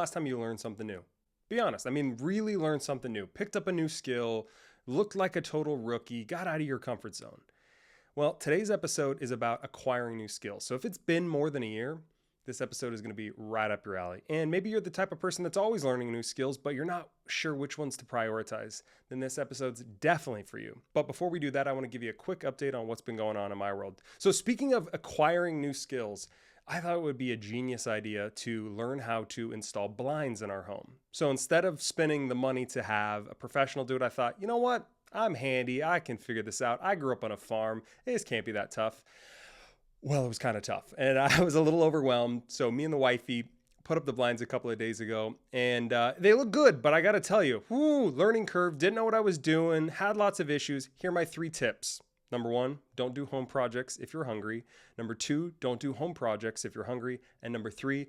last time you learned something new? Be honest. I mean, really learn something new. Picked up a new skill, looked like a total rookie, got out of your comfort zone. Well, today's episode is about acquiring new skills. So if it's been more than a year, this episode is going to be right up your alley. And maybe you're the type of person that's always learning new skills, but you're not sure which ones to prioritize. Then this episode's definitely for you. But before we do that, I want to give you a quick update on what's been going on in my world. So speaking of acquiring new skills, I thought it would be a genius idea to learn how to install blinds in our home. So instead of spending the money to have a professional do it, I thought, you know what? I'm handy. I can figure this out. I grew up on a farm. This can't be that tough. Well, it was kind of tough and I was a little overwhelmed. So me and the wifey put up the blinds a couple of days ago and they look good, but I got to tell you, learning curve, didn't know what I was doing, had lots of issues. Here are my 3 tips. Number 1, don't do home projects if you're hungry. Number 2, don't do home projects if you're hungry. And number 3,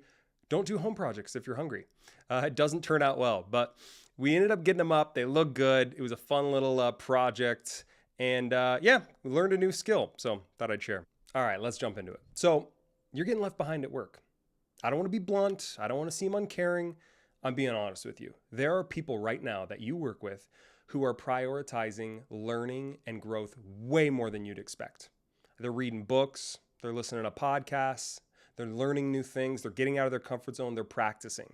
don't do home projects if you're hungry. It doesn't turn out well, but we ended up getting them up. They look good. It was a fun little project. And we learned a new skill. So thought I'd share. All right, let's jump into it. So you're getting left behind at work. I don't want to be blunt. I don't want to seem uncaring. I'm being honest with you. There are people right now that you work with who are prioritizing learning and growth way more than you'd expect. They're reading books. They're listening to podcasts. They're learning new things. They're getting out of their comfort zone. They're practicing.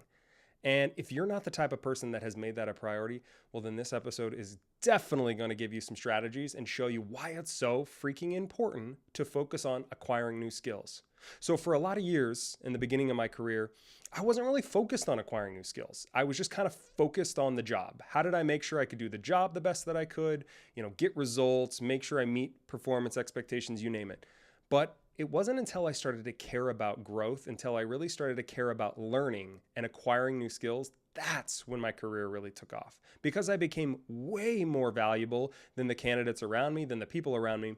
And if you're not the type of person that has made that a priority, well, then this episode is definitely going to give you some strategies and show you why it's so freaking important to focus on acquiring new skills. So for a lot of years in the beginning of my career, I wasn't really focused on acquiring new skills. I was just kind of focused on the job. How did I make sure I could do the job the best that I could, get results, make sure I meet performance expectations, you name it. But it wasn't until I started to care about growth, until I really started to care about learning and acquiring new skills, that's when my career really took off. Because I became way more valuable than the candidates around me, than the people around me,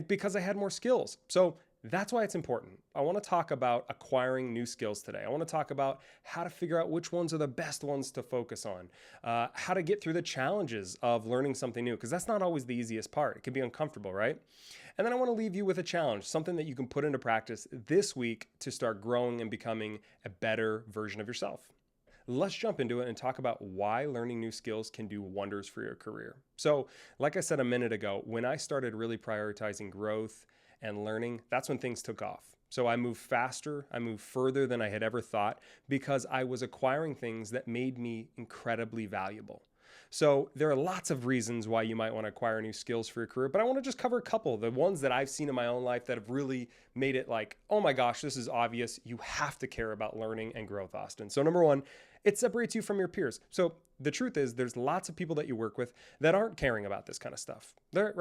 because I had more skills. So that's why it's important. I want to talk about acquiring new skills today. I want to talk about how to figure out which ones are the best ones to focus on, how to get through the challenges of learning something new, because that's not always the easiest part. It can be uncomfortable, right? And then I want to leave you with a challenge, something that you can put into practice this week to start growing and becoming a better version of yourself. Let's jump into it and talk about why learning new skills can do wonders for your career. So, like I said a minute ago, when I started really prioritizing growth and learning, that's when things took off. So I moved faster, I moved further than I had ever thought because I was acquiring things that made me incredibly valuable. So there are lots of reasons why you might want to acquire new skills for your career, but I want to just cover a couple, the ones that I've seen in my own life that have really made it like, oh my gosh, this is obvious. You have to care about learning and growth, Austin. So number 1, it separates you from your peers. So the truth is there's lots of people that you work with that aren't caring about this kind of stuff. They're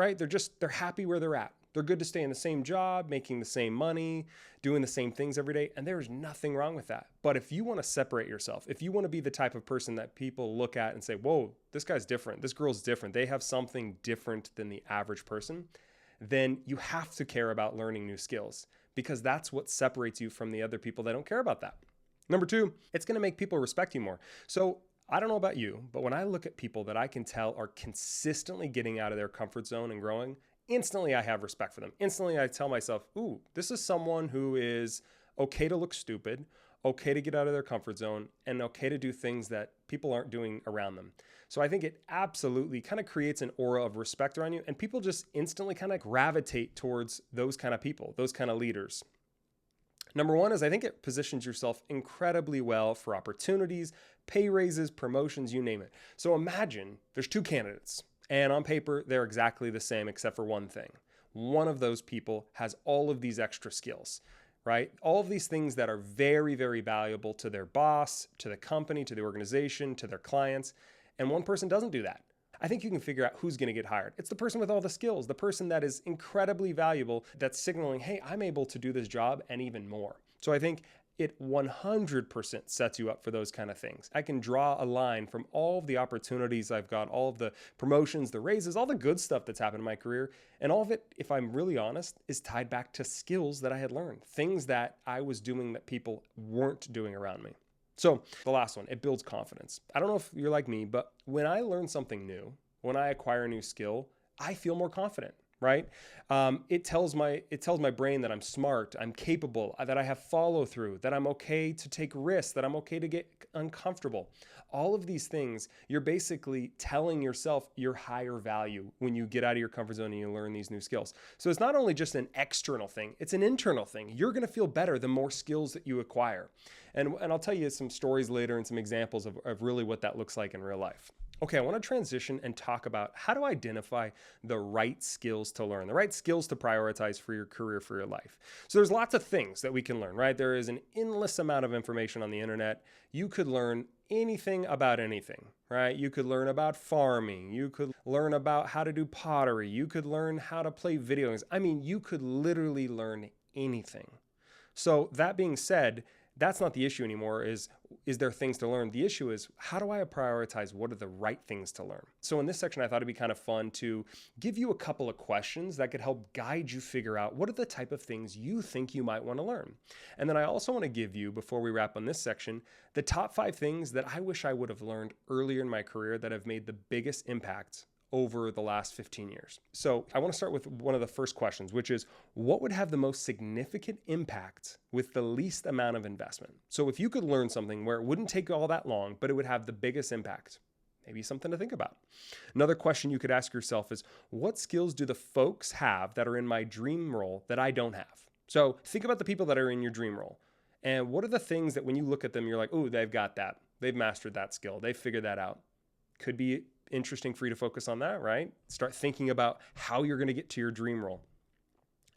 happy where they're at. They're good to stay in the same job, making the same money, doing the same things every day. And there's nothing wrong with that. But if you want to separate yourself, if you want to be the type of person that people look at and say, whoa, this guy's different, this girl's different, they have something different than the average person, then you have to care about learning new skills because that's what separates you from the other people that don't care about that. Number 2, it's going to make people respect you more. So I don't know about you, but when I look at people that I can tell are consistently getting out of their comfort zone and growing, instantly I have respect for them. Instantly I tell myself, ooh, this is someone who is okay to look stupid, okay to get out of their comfort zone, and okay to do things that people aren't doing around them. So I think it absolutely kind of creates an aura of respect around you, and people just instantly kind of gravitate towards those kind of people, those kind of leaders. Number 1 is I think it positions yourself incredibly well for opportunities, pay raises, promotions, you name it. So imagine there's 2 candidates. And on paper, they're exactly the same except for one thing. One of those people has all of these extra skills, right? All of these things that are very, very valuable to their boss, to the company, to the organization, to their clients. And one person doesn't do that. I think you can figure out who's going to get hired. It's the person with all the skills, the person that is incredibly valuable, that's signaling, hey, I'm able to do this job and even more. So I think it 100% sets you up for those kind of things. I can draw a line from all of the opportunities I've got, all of the promotions, the raises, all the good stuff that's happened in my career. And all of it, if I'm really honest, is tied back to skills that I had learned, things that I was doing that people weren't doing around me. So the last one, it builds confidence. I don't know if you're like me, but when I learn something new, when I acquire a new skill, I feel more confident. right? It tells my brain that I'm smart, I'm capable, that I have follow through, that I'm okay to take risks, that I'm okay to get uncomfortable. All of these things, you're basically telling yourself your higher value when you get out of your comfort zone and you learn these new skills. So it's not only just an external thing, it's an internal thing. You're going to feel better the more skills that you acquire. And I'll tell you some stories later and some examples of really what that looks like in real life. Okay, I want to transition and talk about how to identify the right skills to learn, the right skills to prioritize for your career, for your life. So there's lots of things that we can learn, right? There is an endless amount of information on the internet. You could learn anything about anything, right? You could learn about farming. You could learn about how to do pottery. You could learn how to play video games. I mean, you could literally learn anything. So that being said, that's not the issue anymore, is there things to learn? The issue is, how do I prioritize what are the right things to learn? So in this section, I thought it'd be kind of fun to give you a couple of questions that could help guide you figure out what are the type of things you think you might want to learn. And then I also want to give you, before we wrap on this section, the top 5 things that I wish I would have learned earlier in my career that have made the biggest impact over the last 15 years. So I want to start with one of the first questions, which is, what would have the most significant impact with the least amount of investment? So if you could learn something where it wouldn't take all that long, but it would have the biggest impact, maybe something to think about. Another question you could ask yourself is, what skills do the folks have that are in my dream role that I don't have? So think about the people that are in your dream role. And what are the things that when you look at them, you're like, oh, they've got that. They've mastered that skill. They've figured that out. Could be interesting for you to focus on that, right? Start thinking about how you're going to get to your dream role.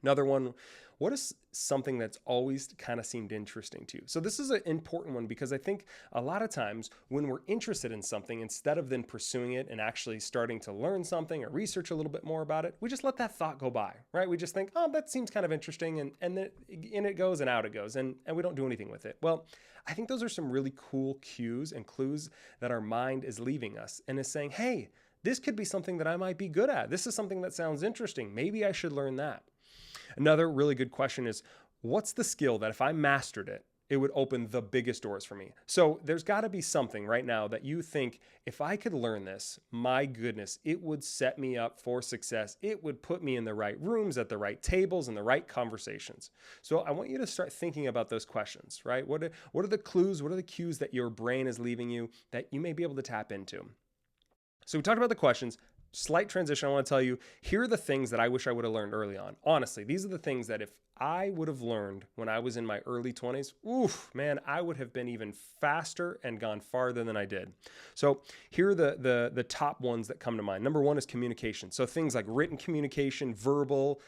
Another one, what is something that's always kind of seemed interesting to you? So this is an important one because I think a lot of times when we're interested in something, instead of then pursuing it and actually starting to learn something or research a little bit more about it, we just let that thought go by, right? We just think, oh, that seems kind of interesting, and then in it goes and out it goes, and we don't do anything with it. Well, I think those are some really cool cues and clues that our mind is leaving us and is saying, hey, this could be something that I might be good at. This is something that sounds interesting. Maybe I should learn that. Another really good question is, what's the skill that if I mastered it, it would open the biggest doors for me? So there's got to be something right now that you think, if I could learn this, my goodness, it would set me up for success. It would put me in the right rooms, at the right tables, and the right conversations. So I want you to start thinking about those questions, right? What are the clues? What are the cues that your brain is leaving you that you may be able to tap into? So we talked about the questions. Slight transition. I want to tell you, here are the things that I wish I would have learned early on. Honestly, these are the things that if I would have learned when I was in my early 20s, man, I would have been even faster and gone farther than I did. So here are the top ones that come to mind. Number one is communication. So things like written communication, verbal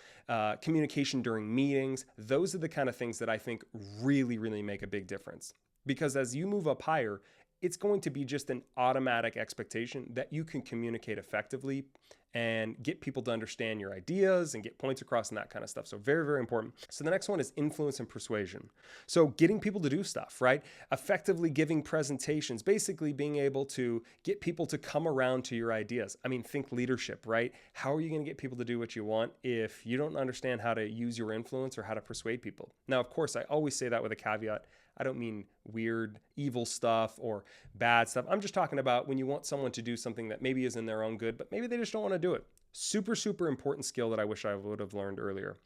communication during meetings. Those are the kind of things that I think really, really make a big difference. Because as you move up higher, it's going to be just an automatic expectation that you can communicate effectively and get people to understand your ideas and get points across and that kind of stuff. So very, very important. So the next one is influence and persuasion. So getting people to do stuff, right? Effectively giving presentations, basically being able to get people to come around to your ideas. I mean, think leadership, right? How are you going to get people to do what you want if you don't understand how to use your influence or how to persuade people? Now, of course, I always say that with a caveat. I don't mean weird, evil stuff or bad stuff. I'm just talking about when you want someone to do something that maybe is in their own good, but maybe they just don't want to do it. Super, super important skill that I wish I would have learned earlier.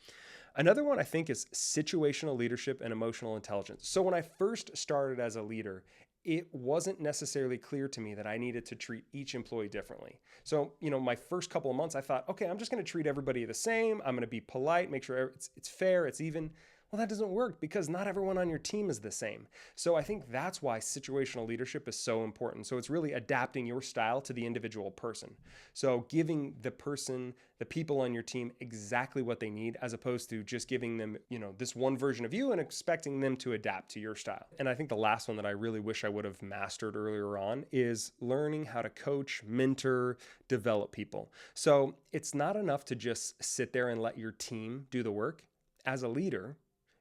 Another one I think is situational leadership and emotional intelligence. So when I first started as a leader, it wasn't necessarily clear to me that I needed to treat each employee differently. So, my first couple of months, I thought, okay, I'm just going to treat everybody the same. I'm going to be polite, make sure it's fair, it's even. Well, that doesn't work because not everyone on your team is the same. So I think that's why situational leadership is so important. So it's really adapting your style to the individual person. So giving the people on your team exactly what they need, as opposed to just giving them, this one version of you and expecting them to adapt to your style. And I think the last one that I really wish I would have mastered earlier on is learning how to coach, mentor, develop people. So it's not enough to just sit there and let your team do the work. As a leader,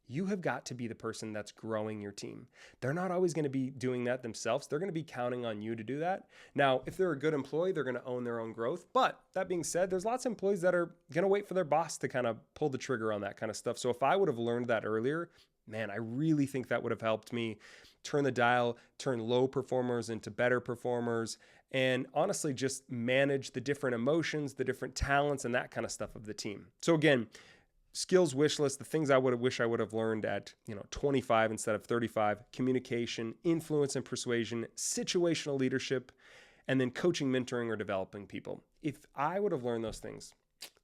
you have got to be the person that's growing your team. They're not always going to be doing that themselves. They're going to be counting on you to do that. Now, if they're a good employee, they're going to own their own growth. But that being said, there's lots of employees that are going to wait for their boss to kind of pull the trigger on that kind of stuff. So if I would have learned that earlier, man, I really think that would have helped me turn the dial, turn low performers into better performers, and honestly just manage the different emotions, the different talents, and that kind of stuff of the team. So again, skills wish list, the things I would have wish I would have learned at 25 instead of 35: communication, influence and persuasion, situational leadership, and then coaching, mentoring, or developing people. If I would have learned those things,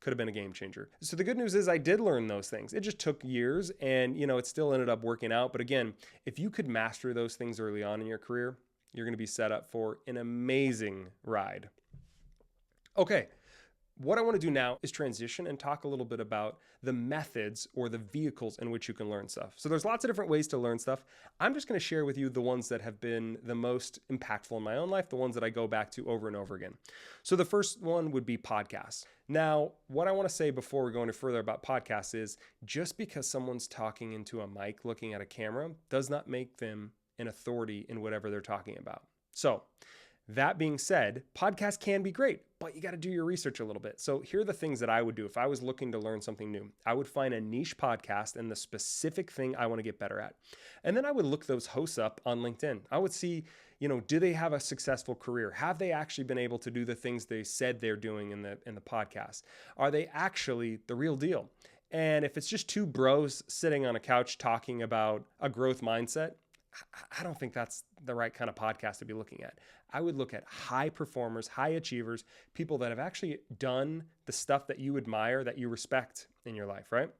could have been a game changer. So the good news is I did learn those things. It just took years, and it still ended up working out. But again, if you could master those things early on in your career, you're going to be set up for an amazing ride. Okay, what I want to do now is transition and talk a little bit about the methods or the vehicles in which you can learn stuff. So there's lots of different ways to learn stuff. I'm just going to share with you the ones that have been the most impactful in my own life, the ones that I go back to over and over again. So the first one would be podcasts. Now, what I want to say before we go any further about podcasts is just because someone's talking into a mic, looking at a camera, does not make them an authority in whatever they're talking about. So that being said, podcasts can be great, but you got to do your research a little bit. So here are the things that I would do if I was looking to learn something new. I would find a niche podcast and the specific thing I want to get better at. And then I would look those hosts up on LinkedIn. I would see, do they have a successful career? Have they actually been able to do the things they said they're doing in the podcast? Are they actually the real deal? And if it's just two bros sitting on a couch talking about a growth mindset, I don't think that's the right kind of podcast to be looking at. I would look at high performers, high achievers, people that have actually done the stuff that you admire, that you respect in your life, right?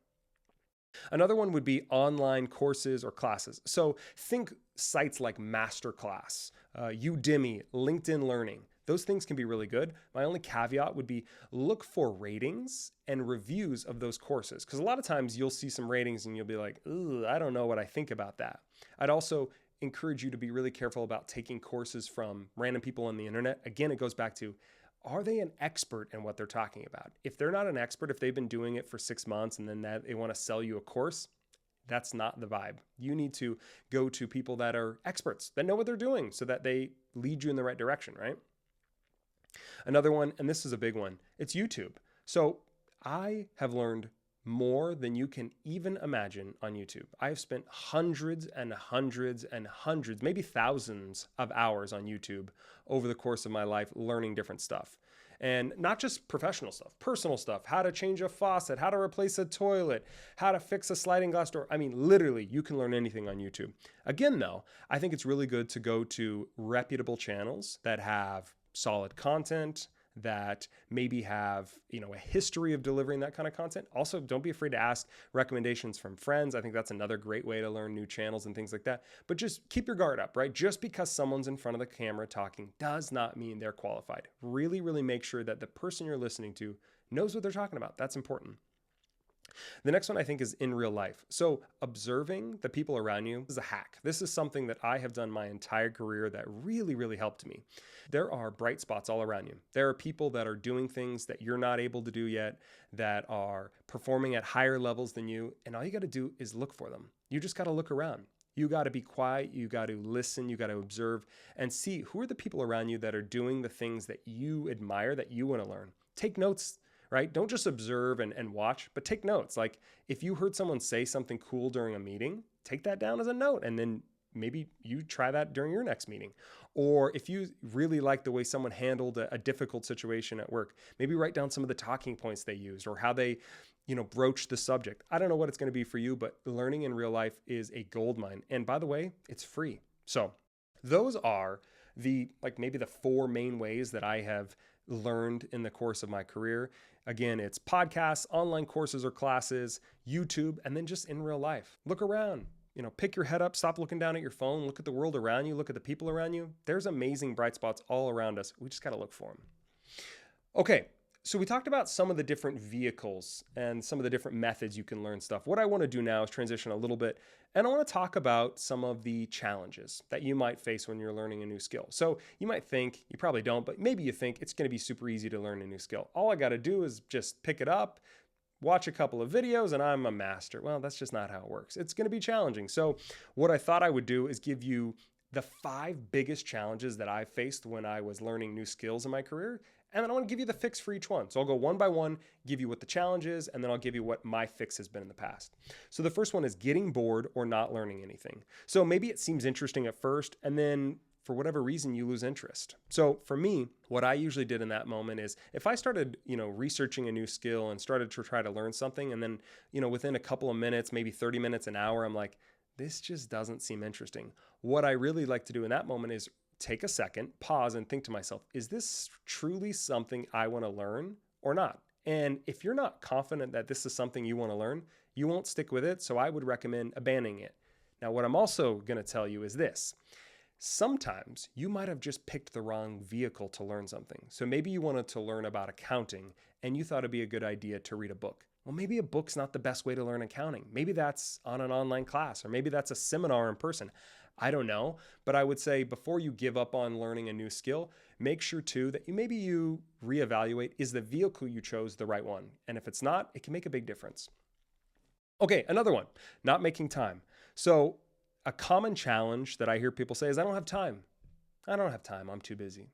Another one would be online courses or classes. So think sites like Masterclass, Udemy, LinkedIn Learning. Those things can be really good. My only caveat would be look for ratings and reviews of those courses. Because a lot of times you'll see some ratings and you'll be like, ooh, I don't know what I think about that. I'd also encourage you to be really careful about taking courses from random people on the internet. Again, it goes back to, are they an expert in what they're talking about? If they're not an expert, if they've been doing it for 6 months and then they want to sell you a course, that's not the vibe. You need to go to people that are experts, that know what they're doing so that they lead you in the right direction, right? Another one, and this is a big one, it's YouTube. So I have learned more than you can even imagine on YouTube. I have spent hundreds and hundreds and hundreds, maybe thousands of hours on YouTube over the course of my life learning different stuff. And not just professional stuff, personal stuff, how to change a faucet, how to replace a toilet, how to fix a sliding glass door. I mean, literally, you can learn anything on YouTube. Again, though, I think it's really good to go to reputable channels that have solid content, that maybe have, a history of delivering that kind of content. Also, don't be afraid to ask recommendations from friends. I think that's another great way to learn new channels and things like that. But just keep your guard up, right? Just because someone's in front of the camera talking does not mean they're qualified. Really, really make sure that the person you're listening to knows what they're talking about. That's important. The next one I think is in real life. So observing the people around you is a hack. This is something that I have done my entire career that really, really helped me. There are bright spots all around you. There are people that are doing things that you're not able to do yet, that are performing at higher levels than you. And all you got to do is look for them. You just got to look around. You got to be quiet. You got to listen. You got to observe and see who are the people around you that are doing the things that you admire, that you want to learn. Take notes. Right? Don't just observe and watch, but take notes. Like if you heard someone say something cool during a meeting, take that down as a note and then maybe you try that during your next meeting. Or if you really like the way someone handled a difficult situation at work, maybe write down some of the talking points they used or how they, broached the subject. I don't know what it's going to be for you, but learning in real life is a goldmine. And by the way, it's free. So those are maybe the 4 main ways that I have learned in the course of my career. Again, it's podcasts, online courses or classes, YouTube, and then just in real life. Look around, pick your head up, stop looking down at your phone, look at the world around you, look at the people around you. There's amazing bright spots all around us. We just got to look for them. Okay. So we talked about some of the different vehicles and some of the different methods you can learn stuff. What I want to do now is transition a little bit, and I want to talk about some of the challenges that you might face when you're learning a new skill. So you might think, you probably don't, but maybe you think it's going to be super easy to learn a new skill. All I got to do is just pick it up, watch a couple of videos, and I'm a master. Well, that's just not how it works. It's going to be challenging. So what I thought I would do is give you the 5 biggest challenges that I faced when I was learning new skills in my career. And then I want to give you the fix for each one. So I'll go one by one, give you what the challenge is, and then I'll give you what my fix has been in the past. So the first one is getting bored or not learning anything. So maybe it seems interesting at first, and then for whatever reason, you lose interest. So for me, what I usually did in that moment is if I started, researching a new skill and started to try to learn something, and then, within a couple of minutes, maybe 30 minutes, an hour, I'm like, this just doesn't seem interesting. What I really like to do in that moment is take a second, pause, and think to myself, is this truly something I want to learn or not? And if you're not confident that this is something you want to learn, you won't stick with it. So I would recommend abandoning it. Now, what I'm also going to tell you is this. Sometimes you might have just picked the wrong vehicle to learn something. So maybe you wanted to learn about accounting and you thought it'd be a good idea to read a book. Well, maybe a book's not the best way to learn accounting. Maybe that's on an online class, or maybe that's a seminar in person. I don't know, but I would say before you give up on learning a new skill, make sure too that you reevaluate, is the vehicle you chose the right one? And if it's not, it can make a big difference. Okay, another one, not making time. So a common challenge that I hear people say is, I don't have time. I don't have time. I'm too busy.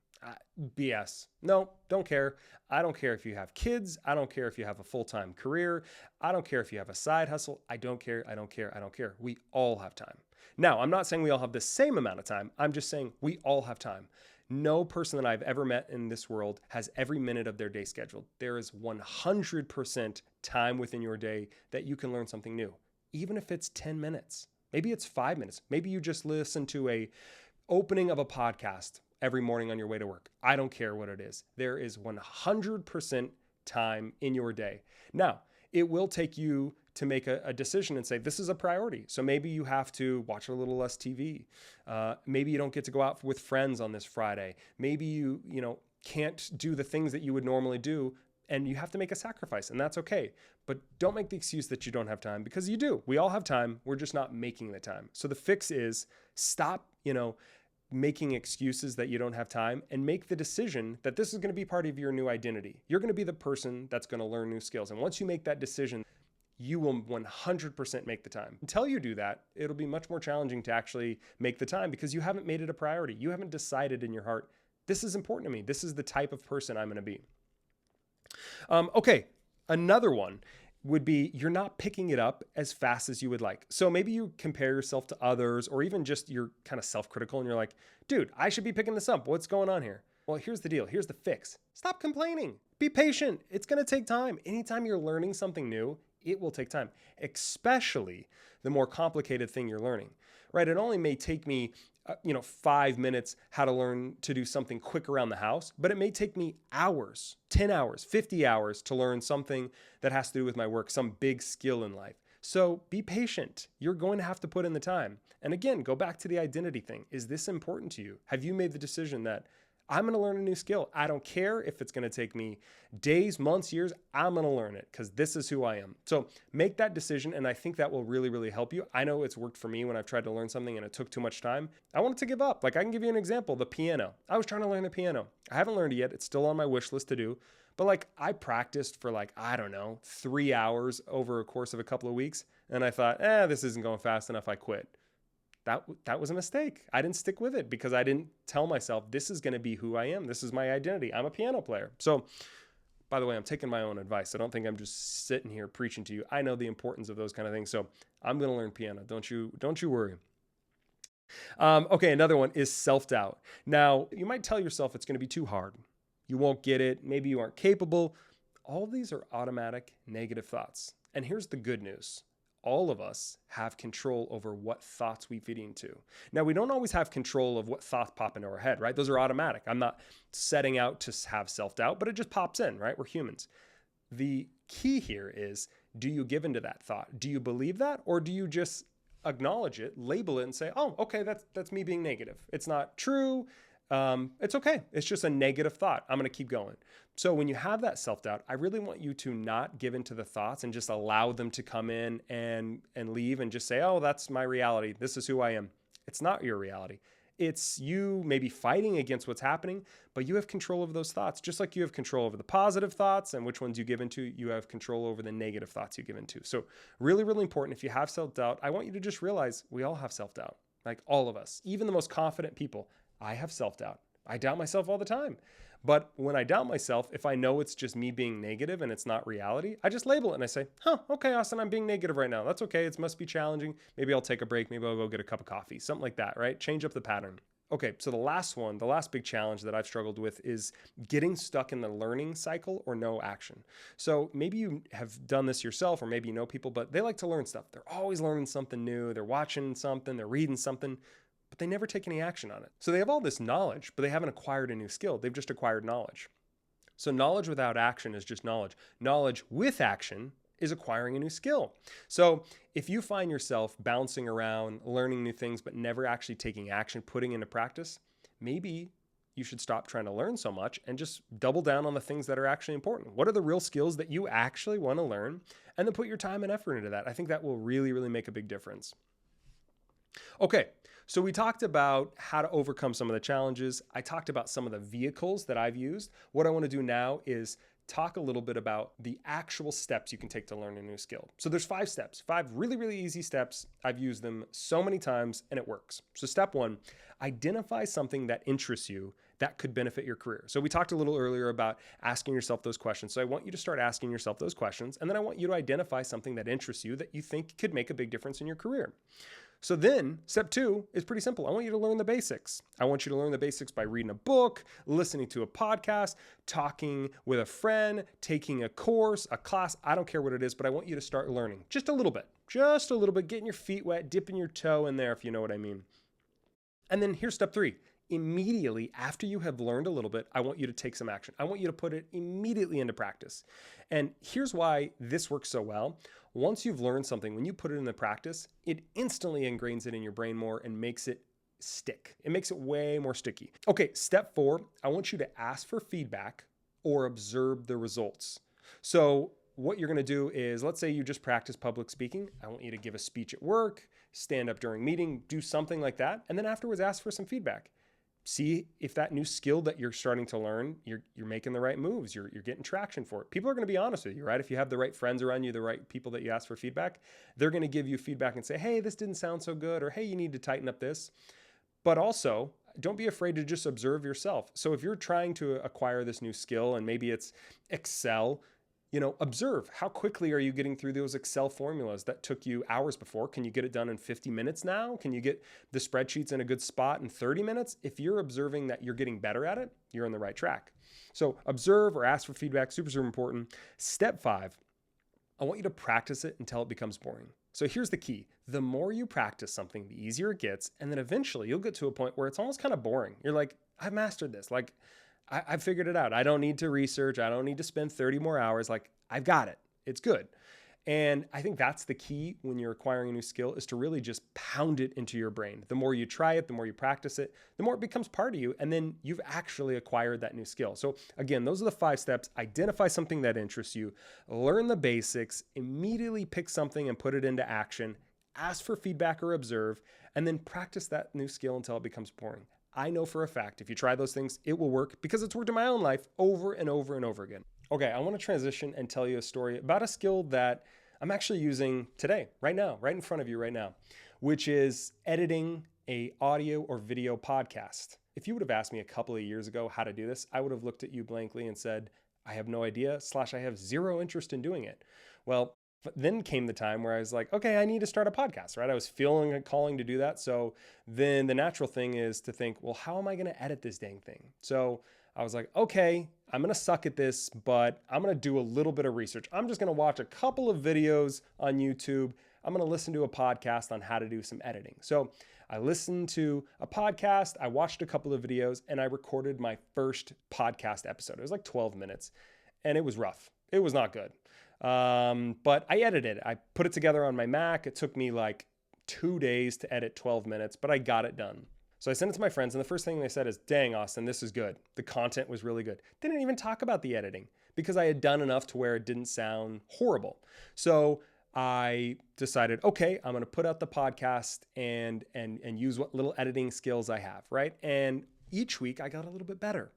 BS. No, don't care. I don't care if you have kids. I don't care if you have a full-time career. I don't care if you have a side hustle. I don't care. I don't care. I don't care. We all have time. Now, I'm not saying we all have the same amount of time. I'm just saying we all have time. No person that I've ever met in this world has every minute of their day scheduled. There is 100% time within your day that you can learn something new, even if it's 10 minutes. Maybe it's 5 minutes. Maybe you just listen to a opening of a podcast every morning on your way to work. I don't care what it is. There is 100% time in your day. Now, it will take you to make a decision and say, this is a priority. So maybe you have to watch a little less TV. Maybe you don't get to go out with friends on this Friday. Maybe you can't do the things that you would normally do, and you have to make a sacrifice, and that's okay. But don't make the excuse that you don't have time, because you do. We all have time. We're just not making the time. So the fix is stop, making excuses that you don't have time, and make the decision that this is going to be part of your new identity. You're going to be the person that's going to learn new skills. And once you make that decision, you will 100% make the time. Until you do that, it'll be much more challenging to actually make the time because you haven't made it a priority. You haven't decided in your heart, this is important to me. This is the type of person I'm going to be. Okay, another one would be you're not picking it up as fast as you would like. So maybe you compare yourself to others, or even just you're kind of self-critical and you're like, dude, I should be picking this up. What's going on here? Well, here's the deal. Here's the fix. Stop complaining. Be patient. It's going to take time. Anytime you're learning something new, it will take time, especially the more complicated thing you're learning, right? It only may take me 5 minutes how to learn to do something quick around the house, but it may take me hours, 10 hours, 50 hours to learn something that has to do with my work, some big skill in life. So be patient. You're going to have to put in the time. And again, go back to the identity thing. Is this important to you? Have you made the decision that I'm going to learn a new skill? I don't care if it's going to take me days, months, years. I'm going to learn it because this is who I am. So make that decision, and I think that will really, really help you. I know it's worked for me when I've tried to learn something and it took too much time. I wanted to give up. Like, I can give you an example, the piano. I was trying to learn the piano. I haven't learned it yet. It's still on my wish list to do. But I practiced for 3 hours over a course of a couple of weeks. And I thought, this isn't going fast enough. I quit. That was a mistake. I didn't stick with it because I didn't tell myself this is going to be who I am. This is my identity. I'm a piano player. So, by the way, I'm taking my own advice. I don't think I'm just sitting here preaching to you. I know the importance of those kind of things. So I'm going to learn piano. Don't you worry. Okay, another one is self-doubt. Now, you might tell yourself it's going to be too hard. You won't get it. Maybe you aren't capable. All these are automatic negative thoughts. And here's the good news. All of us have control over what thoughts we feed into. Now, we don't always have control of what thoughts pop into our head, right? Those are automatic. I'm not setting out to have self-doubt, but it just pops in, right? We're humans. The key here is, do you give into that thought? Do you believe that? Or do you just acknowledge it, label it, and say, oh, okay, that's me being negative. It's not true. It's okay. It's just a negative thought. I'm going to keep going. So when you have that self-doubt, I really want you to not give into the thoughts and just allow them to come in and leave and just say, oh, that's my reality. This is who I am. It's not your reality. It's you maybe fighting against what's happening, but you have control over those thoughts. Just like you have control over the positive thoughts and which ones you give into, you have control over the negative thoughts you give into. So really, really important. If you have self-doubt, I want you to just realize we all have self-doubt, like all of us, even the most confident people. I have self-doubt. I doubt myself all the time. But when I doubt myself, if I know it's just me being negative and it's not reality, I just label it and I say, okay, Austin, I'm being negative right now. That's okay. It must be challenging. Maybe I'll take a break. Maybe I'll go get a cup of coffee, something like that, right? Change up the pattern. Okay, so the last big challenge that I've struggled with is getting stuck in the learning cycle or no action. So maybe you have done this yourself, or maybe you know people, but they like to learn stuff. They're always learning something new. They're watching something, they're reading something, but they never take any action on it. So they have all this knowledge, but they haven't acquired a new skill. They've just acquired knowledge. So knowledge without action is just knowledge. Knowledge with action is acquiring a new skill. So if you find yourself bouncing around, learning new things, but never actually taking action, putting into practice, maybe you should stop trying to learn so much and just double down on the things that are actually important. What are the real skills that you actually want to learn? And then put your time and effort into that. I think that will really, really make a big difference. Okay, so we talked about how to overcome some of the challenges. I talked about some of the vehicles that I've used. What I want to do now is talk a little bit about the actual steps you can take to learn a new skill. So there's 5 steps, 5 really, really easy steps. I've used them so many times and it works. So step 1, identify something that interests you that could benefit your career. So we talked a little earlier about asking yourself those questions. So I want you to start asking yourself those questions, and then I want you to identify something that interests you that you think could make a big difference in your career. So then step 2 is pretty simple. I want you to learn the basics. I want you to learn the basics by reading a book, listening to a podcast, talking with a friend, taking a course, a class. I don't care what it is, but I want you to start learning just a little bit, getting your feet wet, dipping your toe in there, if you know what I mean. And then here's step 3. Immediately after you have learned a little bit, I want you to take some action. I want you to put it immediately into practice. And here's why this works so well. Once you've learned something, when you put it into practice, it instantly ingrains it in your brain more and makes it stick. It makes it way more sticky. Okay, step 4, I want you to ask for feedback or observe the results. So what you're going to do is, let's say you just practice public speaking. I want you to give a speech at work, stand up during meeting, do something like that, and then afterwards ask for some feedback. See if that new skill that you're starting to learn, you're making the right moves, you're getting traction for it. People are going to be honest with you, right? If you have the right friends around you, the right people that you ask for feedback, they're going to give you feedback and say, hey, this didn't sound so good, or hey, you need to tighten up this. But also, don't be afraid to just observe yourself. So if you're trying to acquire this new skill, and maybe it's Excel, observe how quickly are you getting through those Excel formulas that took you hours before. Can you get it done in 50 minutes now? Can you get the spreadsheets in a good spot in 30 minutes? If you're observing that you're getting better at it, you're on the right track. So observe or ask for feedback, super, super important. Step 5, I want you to practice it until it becomes boring. So here's the key. The more you practice something, the easier it gets. And then eventually you'll get to a point where it's almost kind of boring. You're like, I've mastered this. Like, I've figured it out. I don't need to research. I don't need to spend 30 more hours. Like, I've got it. It's good. And I think that's the key when you're acquiring a new skill, is to really just pound it into your brain. The more you try it, the more you practice it, the more it becomes part of you. And then you've actually acquired that new skill. So again, those are the 5 steps. Identify something that interests you, learn the basics, immediately pick something and put it into action, ask for feedback or observe, and then practice that new skill until it becomes boring. I know for a fact, if you try those things, it will work, because it's worked in my own life over and over and over again. Okay, I want to transition and tell you a story about a skill that I'm actually using today, right now, right in front of you right now, which is editing a audio or video podcast. If you would have asked me a couple of years ago how to do this, I would have looked at you blankly and said, I have no idea, / I have zero interest in doing it. Well, then came the time where I was like, okay, I need to start a podcast, right? I was feeling a calling to do that. So then the natural thing is to think, well, how am I going to edit this dang thing? So I was like, okay, I'm going to suck at this, but I'm going to do a little bit of research. I'm just going to watch a couple of videos on YouTube. I'm going to listen to a podcast on how to do some editing. So I listened to a podcast, I watched a couple of videos, and I recorded my first podcast episode. It was like 12 minutes, and it was rough. It was not good. But I edited it. I put it together on my Mac. It took me like 2 days to edit 12 minutes, but I got it done. So I sent it to my friends, and the first thing they said is, dang, Austin, this is good. The content was really good. Didn't even talk about the editing, because I had done enough to where it didn't sound horrible. So I decided, okay, I'm going to put out the podcast and use what little editing skills I have, right? And each week I got a little bit better.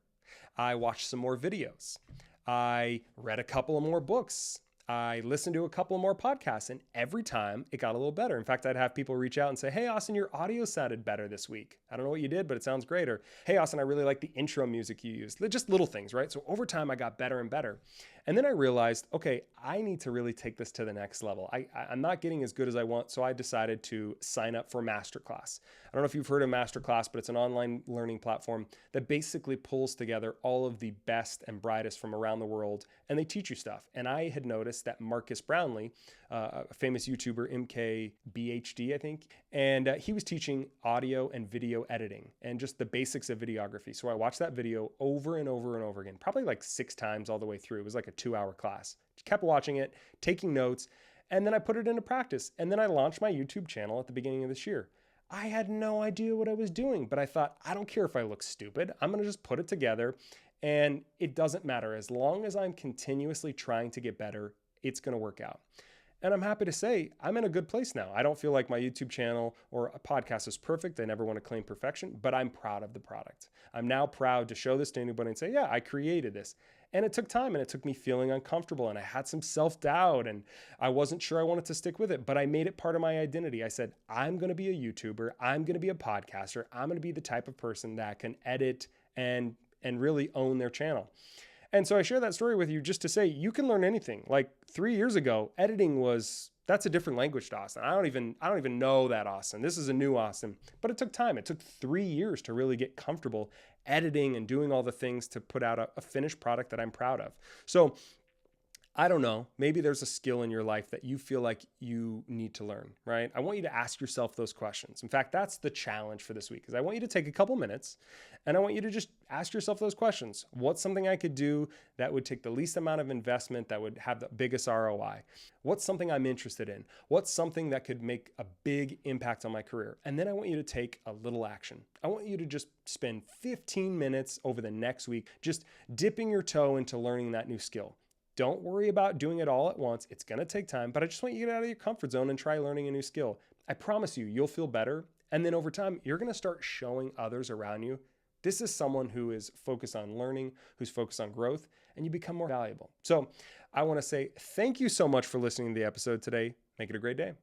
I watched some more videos. I read a couple of more books. I listened to a couple of more podcasts, and every time it got a little better. In fact, I'd have people reach out and say, hey, Austin, your audio sounded better this week. I don't know what you did, but it sounds great. Or, hey, Austin, I really like the intro music you used. Just little things, right? So over time, I got better and better. And then I realized, okay, I need to really take this to the next level. I'm not getting as good as I want, so I decided to sign up for Masterclass. I don't know if you've heard of Masterclass, but it's an online learning platform that basically pulls together all of the best and brightest from around the world, and they teach you stuff. And I had noticed that Marcus Brownlee, a famous YouTuber, MKBHD, I think, and he was teaching audio and video editing and just the basics of videography. So I watched that video over and over and over again, probably like 6 times all the way through. It was like a 2-hour class. Kept watching it, taking notes, and then I put it into practice. And then I launched my YouTube channel at the beginning of this year. I had no idea what I was doing, but I thought, I don't care if I look stupid. I'm going to just put it together, and it doesn't matter. As long as I'm continuously trying to get better, it's going to work out. And I'm happy to say I'm in a good place now. I don't feel like my YouTube channel or a podcast is perfect. I never want to claim perfection, but I'm proud of the product. I'm now proud to show this to anybody and say, yeah, I created this. And it took time, and it took me feeling uncomfortable, and I had some self-doubt, and I wasn't sure I wanted to stick with it, but I made it part of my identity. I said, I'm going to be a YouTuber. I'm going to be a podcaster. I'm going to be the type of person that can edit and really own their channel. And so I share that story with you just to say you can learn anything. Like 3 years ago, editing that's a different language to Austin. I don't even know that Austin. This is a new Austin, but it took time. It took 3 years to really get comfortable editing and doing all the things to put out a finished product that I'm proud of. So I don't know, maybe there's a skill in your life that you feel like you need to learn, right? I want you to ask yourself those questions. In fact, that's the challenge for this week, is I want you to take a couple minutes and I want you to just ask yourself those questions. What's something I could do that would take the least amount of investment, that would have the biggest ROI? What's something I'm interested in? What's something that could make a big impact on my career? And then I want you to take a little action. I want you to just spend 15 minutes over the next week just dipping your toe into learning that new skill. Don't worry about doing it all at once. It's going to take time, but I just want you to get out of your comfort zone and try learning a new skill. I promise you, you'll feel better. And then over time, you're going to start showing others around you, this is someone who is focused on learning, who's focused on growth, and you become more valuable. So I want to say thank you so much for listening to the episode today. Make it a great day.